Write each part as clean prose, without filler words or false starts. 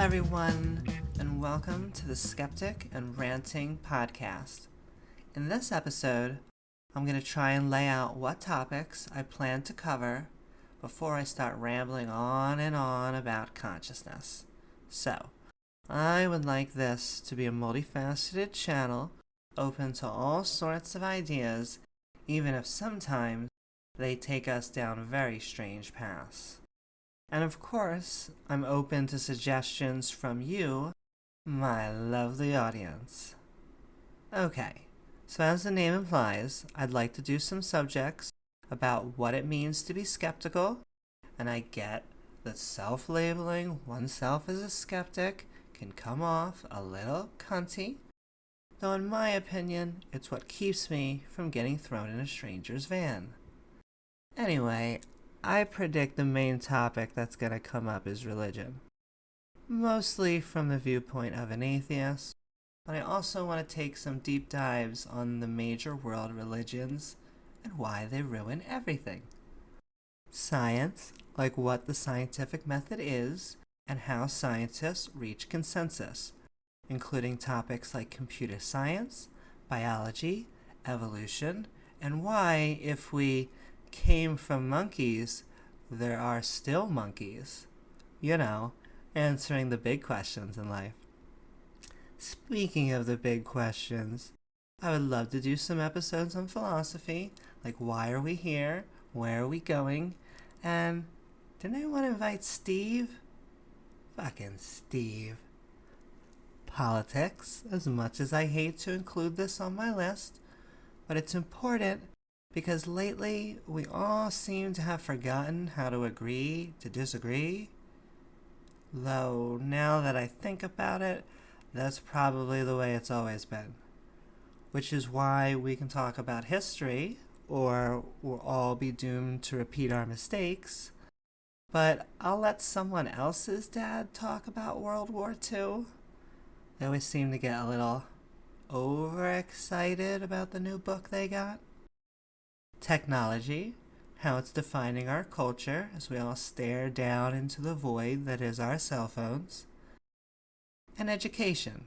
everyone, and welcome to the Skeptic and Ranting Podcast. In this episode, I'm going to try and lay out what topics I plan to cover before I start rambling on and on about consciousness. So, I would like this to be a multifaceted channel, open to all sorts of ideas, even if sometimes they take us down very strange paths. And of course, I'm open to suggestions from you, my lovely audience. Okay, so as the name implies, I'd like to do some subjects about what it means to be skeptical, and I get that self-labeling oneself as a skeptic can come off a little cunty, though in my opinion, it's what keeps me from getting thrown in a stranger's van. Anyway, I predict the main topic that's going to come up is religion. Mostly from the viewpoint of an atheist, but I also want to take some deep dives on the major world religions and why they ruin everything. Science, like what the scientific method is and how scientists reach consensus, including topics like computer science, biology, evolution, and why, if we came from monkeys, there are still monkeys. You know, answering the big questions in life. Speaking of the big questions, I would love to do some episodes on philosophy, like why are we here, where are we going, and didn't anyone invite Steve? Fucking Steve. Politics, as much as I hate to include this on my list, but it's important because lately, we all seem to have forgotten how to agree to disagree. Though, now that I think about it, that's probably the way it's always been. Which is why we can talk about history, or we'll all be doomed to repeat our mistakes. But I'll let someone else's dad talk about World War II. They always seem to get a little overexcited about the new book they got. Technology, how it's defining our culture as we all stare down into the void that is our cell phones. And education,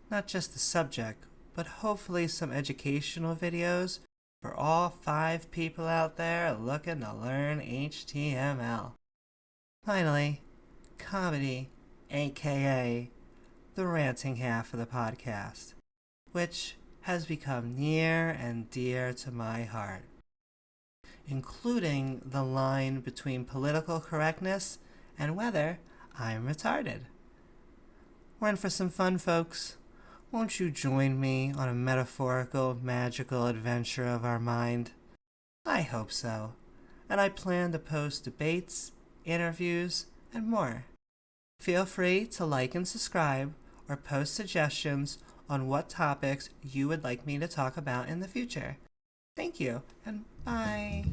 not just the subject, but hopefully some educational videos for all 5 people out there looking to learn HTML. Finally, comedy, aka the ranting half of the podcast, which has become near and dear to my heart, including the line between political correctness and whether I'm retarded. We're in for some fun, folks. Won't you join me on a metaphorical, magical adventure of our mind? I hope so, and I plan to post debates, interviews, and more. Feel free to like and subscribe or post suggestions on what topics you would like me to talk about in the future. Thank you, and bye.